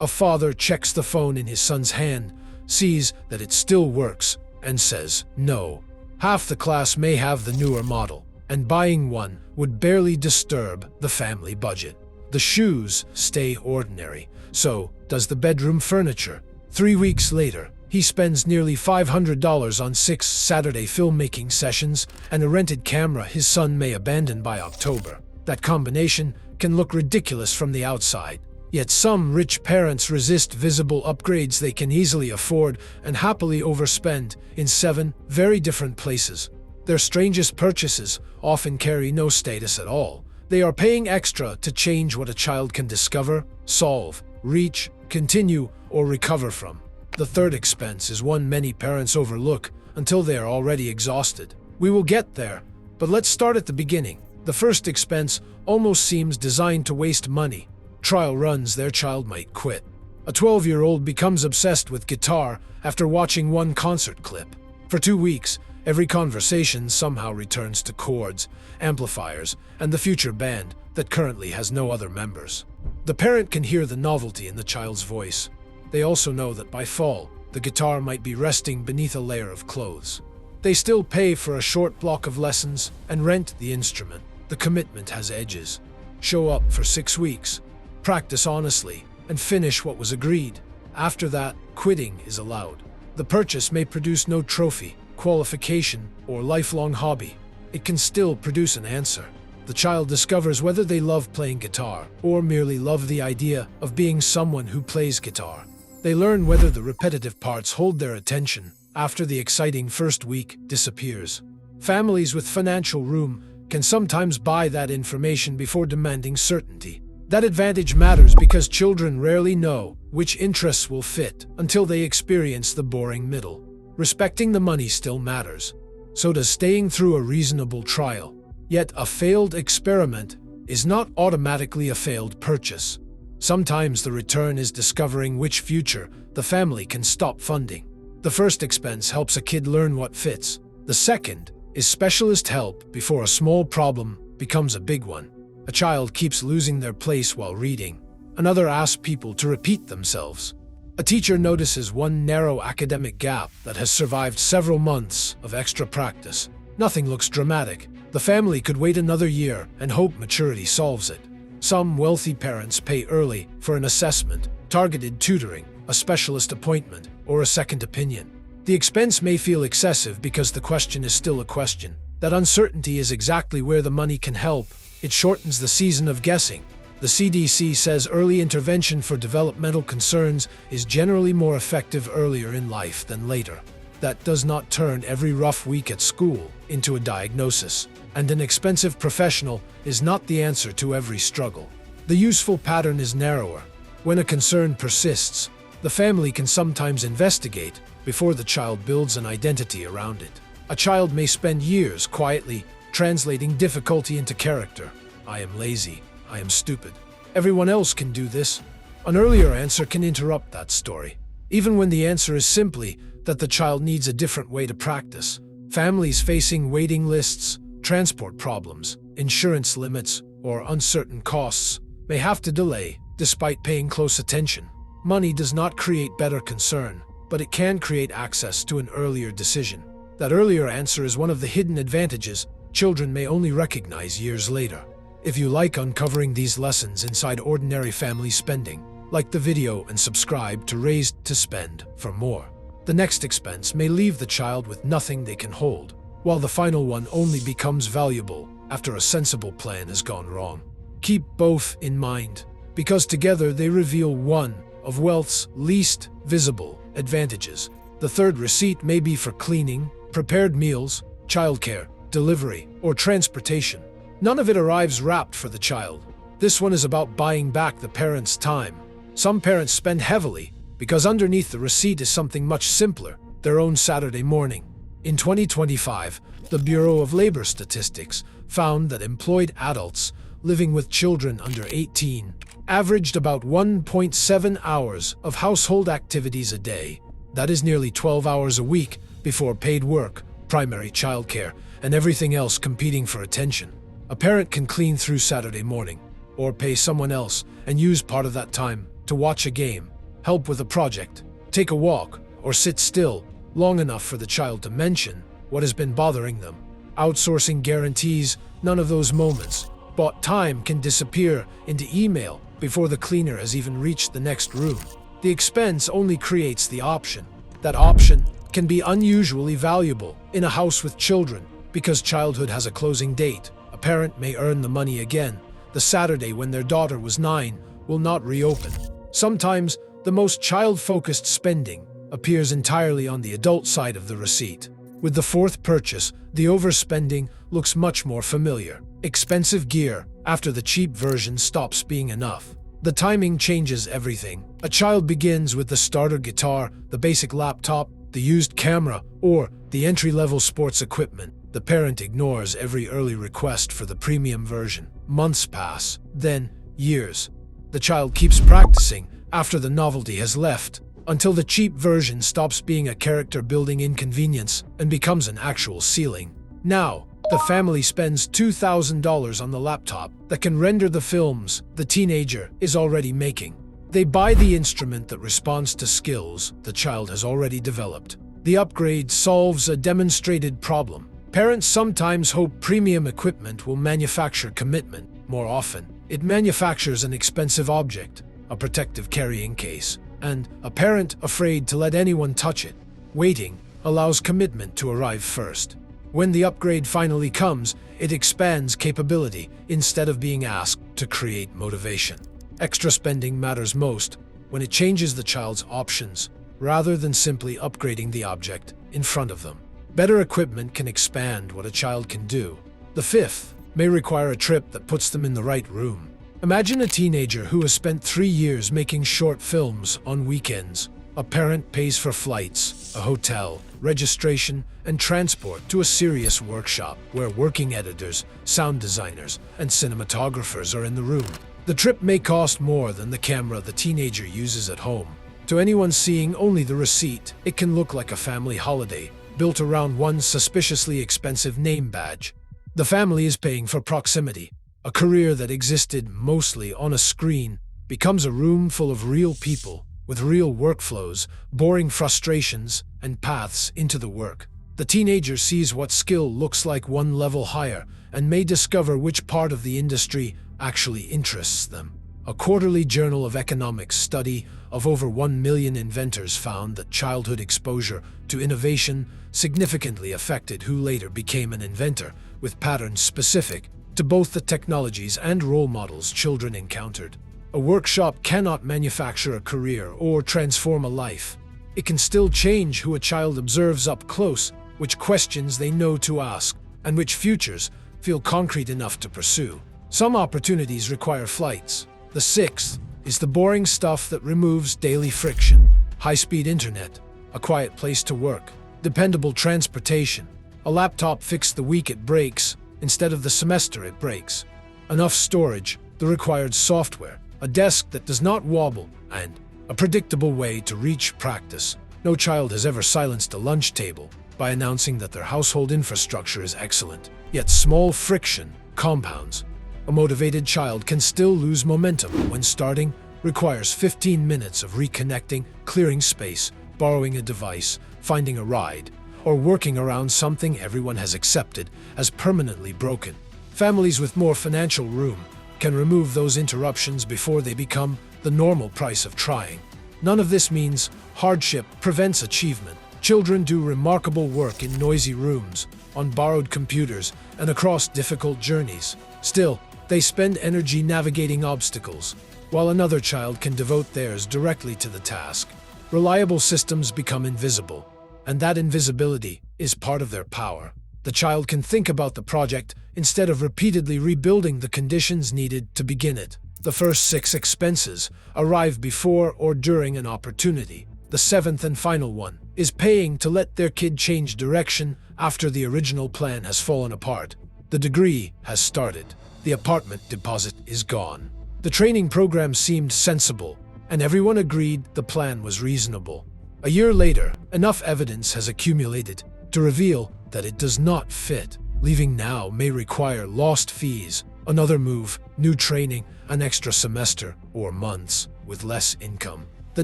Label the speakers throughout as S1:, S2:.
S1: A father checks the phone in his son's hand, sees that it still works, and says no. Half the class may have the newer model, and buying one would barely disturb the family budget. The shoes stay ordinary, so does the bedroom furniture. 3 weeks later, he spends nearly $500 on 6 Saturday filmmaking sessions and a rented camera his son may abandon by October. That combination can look ridiculous from the outside, yet some rich parents resist visible upgrades they can easily afford and happily overspend in 7 very different places. Their strangest purchases often carry no status at all. They are paying extra to change what a child can discover, solve, reach, continue, or recover from. The third expense is one many parents overlook until they are already exhausted. We will get there, but let's start at the beginning. The first expense almost seems designed to waste money. Trial runs their child might quit. A 12-year-old becomes obsessed with guitar after watching one concert clip. For 2 weeks, every conversation somehow returns to chords, amplifiers, and the future band that currently has no other members. The parent can hear the novelty in the child's voice. They also know that by fall, the guitar might be resting beneath a layer of clothes. They still pay for a short block of lessons and rent the instrument. The commitment has edges. Show up for 6 weeks, practice honestly, and finish what was agreed. After that, quitting is allowed. The purchase may produce no trophy, qualification, or lifelong hobby. It can still produce an answer. The child discovers whether they love playing guitar or merely love the idea of being someone who plays guitar. They learn whether the repetitive parts hold their attention after the exciting first week disappears. Families with financial room can sometimes buy that information before demanding certainty. That advantage matters because children rarely know which interests will fit until they experience the boring middle. Respecting the money still matters. So does staying through a reasonable trial. Yet a failed experiment is not automatically a failed purchase. Sometimes the return is discovering which future the family can stop funding. The first expense helps a kid learn what fits. The second is specialist help before a small problem becomes a big one. A child keeps losing their place while reading. Another asks people to repeat themselves. A teacher notices one narrow academic gap that has survived several months of extra practice. Nothing looks dramatic. The family could wait another year and hope maturity solves it. Some wealthy parents pay early for an assessment, targeted tutoring, a specialist appointment, or a second opinion. The expense may feel excessive because the question is still a question. That uncertainty is exactly where the money can help. It shortens the season of guessing. The CDC says early intervention for developmental concerns is generally more effective earlier in life than later. That does not turn every rough week at school into a diagnosis. And an expensive professional is not the answer to every struggle. The useful pattern is narrower. When a concern persists, the family can sometimes investigate before the child builds an identity around it. A child may spend years quietly translating difficulty into character. I am lazy. I am stupid. Everyone else can do this. An earlier answer can interrupt that story, even when the answer is simply that the child needs a different way to practice. Families facing waiting lists, transport problems, insurance limits, or uncertain costs may have to delay despite paying close attention. Money does not create better concern, but it can create access to an earlier decision. That earlier answer is one of the hidden advantages children may only recognize years later. If you like uncovering these lessons inside ordinary family spending, like the video and subscribe to Raised to Spend for more. The next expense may leave the child with nothing they can hold, while the final one only becomes valuable after a sensible plan has gone wrong. Keep both in mind, because together they reveal one of wealth's least visible advantages. The third receipt may be for cleaning, prepared meals, childcare, delivery, or transportation. None of it arrives wrapped for the child. This one is about buying back the parent's time. Some parents spend heavily because underneath the receipt is something much simpler, their own Saturday morning. In 2025, the Bureau of Labor Statistics found that employed adults living with children under 18 averaged about 1.7 hours of household activities a day. That is nearly 12 hours a week before paid work, primary childcare, and everything else competing for attention. A parent can clean through Saturday morning, or pay someone else and use part of that time to watch a game, help with a project, take a walk, or sit still long enough for the child to mention what has been bothering them. Outsourcing guarantees none of those moments, but time can disappear into email before the cleaner has even reached the next room. The expense only creates the option. That option can be unusually valuable in a house with children because childhood has a closing date. A parent may earn the money again. The Saturday when their daughter was 9 will not reopen. Sometimes the most child-focused spending appears entirely on the adult side of the receipt. With the fourth purchase, the overspending looks much more familiar. Expensive gear after the cheap version stops being enough. The timing changes everything. A child begins with the starter guitar, the basic laptop, the used camera, or the entry-level sports equipment. The parent ignores every early request for the premium version. Months pass, then years. The child keeps practicing after the novelty has left, until the cheap version stops being a character-building inconvenience and becomes an actual ceiling. Now, the family spends $2,000 on the laptop that can render the films the teenager is already making. They buy the instrument that responds to skills the child has already developed. The upgrade solves a demonstrated problem. Parents sometimes hope premium equipment will manufacture commitment. More often, it manufactures an expensive object, a protective carrying case, and a parent afraid to let anyone touch it. Waiting allows commitment to arrive first. When the upgrade finally comes, it expands capability instead of being asked to create motivation. Extra spending matters most when it changes the child's options, rather than simply upgrading the object in front of them. Better equipment can expand what a child can do. The fifth may require a trip that puts them in the right room. Imagine a teenager who has spent 3 years making short films on weekends. A parent pays for flights, a hotel, registration, and transport to a serious workshop where working editors, sound designers, and cinematographers are in the room. The trip may cost more than the camera the teenager uses at home. To anyone seeing only the receipt, it can look like a family holiday built around one suspiciously expensive name badge. The family is paying for proximity. A career that existed mostly on a screen becomes a room full of real people with real workflows, boring frustrations, and paths into the work. The teenager sees what skill looks like one level higher and may discover which part of the industry actually interests them. A quarterly Journal of Economics study of over 1 million inventors found that childhood exposure to innovation significantly affected who later became an inventor, with patterns specific to both the technologies and role models children encountered. A workshop cannot manufacture a career or transform a life. It can still change who a child observes up close, which questions they know to ask, and which futures feel concrete enough to pursue. Some opportunities require flights. The sixth is the boring stuff that removes daily friction. High-speed internet, a quiet place to work, dependable transportation, a laptop fixed the week it breaks instead of the semester it breaks, enough storage, the required software, a desk that does not wobble, and a predictable way to reach practice. No child has ever silenced a lunch table by announcing that their household infrastructure is excellent, yet small friction compounds. A motivated child can still lose momentum when starting requires 15 minutes of reconnecting, clearing space, borrowing a device, finding a ride, or working around something everyone has accepted as permanently broken. Families with more financial room can remove those interruptions before they become the normal price of trying. None of this means hardship prevents achievement. Children do remarkable work in noisy rooms, on borrowed computers, and across difficult journeys. Still, they spend energy navigating obstacles, while another child can devote theirs directly to the task. Reliable systems become invisible, and that invisibility is part of their power. The child can think about the project instead of repeatedly rebuilding the conditions needed to begin it. The first 6 expenses arrive before or during an opportunity. The seventh and final one is paying to let their kid change direction after the original plan has fallen apart. The degree has started. The apartment deposit is gone. The training program seemed sensible, and everyone agreed the plan was reasonable. A year later, enough evidence has accumulated to reveal that it does not fit. Leaving now may require lost fees, Another move, new training, an extra semester or months with less income. The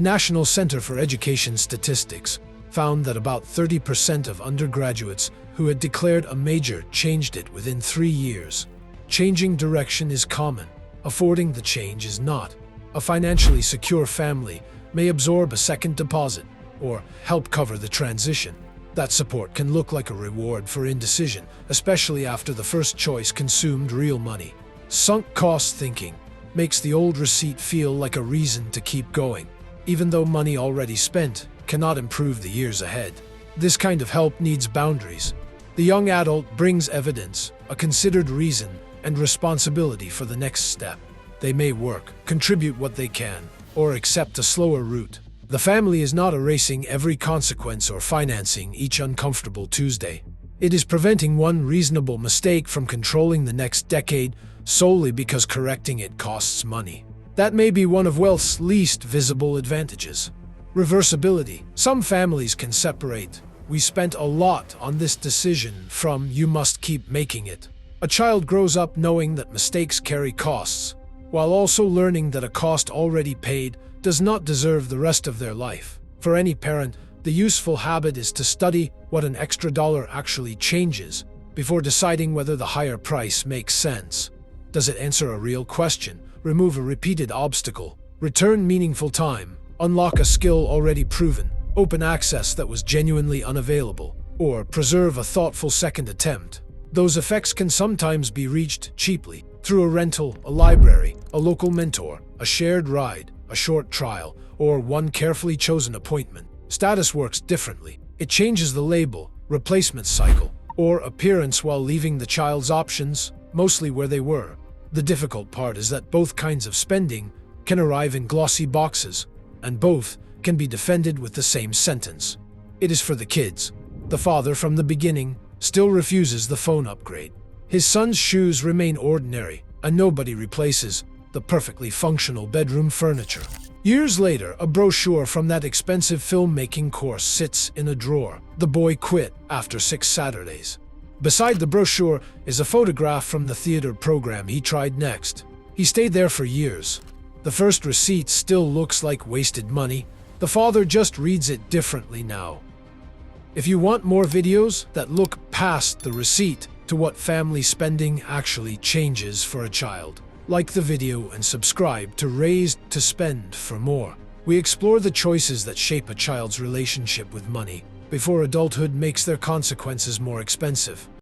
S1: National Center for Education Statistics found that about 30% of undergraduates who had declared a major changed it within 3 years. Changing direction is common. Affording the change is not. A financially secure family may absorb a second deposit or help cover the transition. That support can look like a reward for indecision, especially after the first choice consumed real money. Sunk cost thinking makes the old receipt feel like a reason to keep going, even though money already spent cannot improve the years ahead. This kind of help needs boundaries. The young adult brings evidence, a considered reason, and responsibility for the next step. They may work, contribute what they can, or accept a slower route. The family is not erasing every consequence or financing each uncomfortable Tuesday. It is preventing one reasonable mistake from controlling the next decade solely because correcting it costs money. That may be one of wealth's least visible advantages. Reversibility. Some families can separate "we spent a lot on this decision" from "you must keep making it." A child grows up knowing that mistakes carry costs, while also learning that a cost already paid does not deserve the rest of their life. For any parent, the useful habit is to study what an extra dollar actually changes before deciding whether the higher price makes sense. Does it answer a real question, remove a repeated obstacle, return meaningful time, unlock a skill already proven, open access that was genuinely unavailable, or preserve a thoughtful second attempt? Those effects can sometimes be reached cheaply, through a rental, a library, a local mentor, a shared ride, a short trial, or one carefully chosen appointment. Status works differently. It changes the label, replacement cycle, or appearance while leaving the child's options mostly where they were. The difficult part is that both kinds of spending can arrive in glossy boxes, and both can be defended with the same sentence: "It is for the kids." The father, from the beginning, still refuses the phone upgrade. His son's shoes remain ordinary, and nobody replaces the perfectly functional bedroom furniture. Years later, a brochure from that expensive filmmaking course sits in a drawer. The boy quit after 6 Saturdays. Beside the brochure is a photograph from the theater program he tried next. He stayed there for years. The first receipt still looks like wasted money. The father just reads it differently now. If you want more videos that look past the receipt to what family spending actually changes for a child, like the video and subscribe to Raised to Spend for more. We explore the choices that shape a child's relationship with money before adulthood makes their consequences more expensive.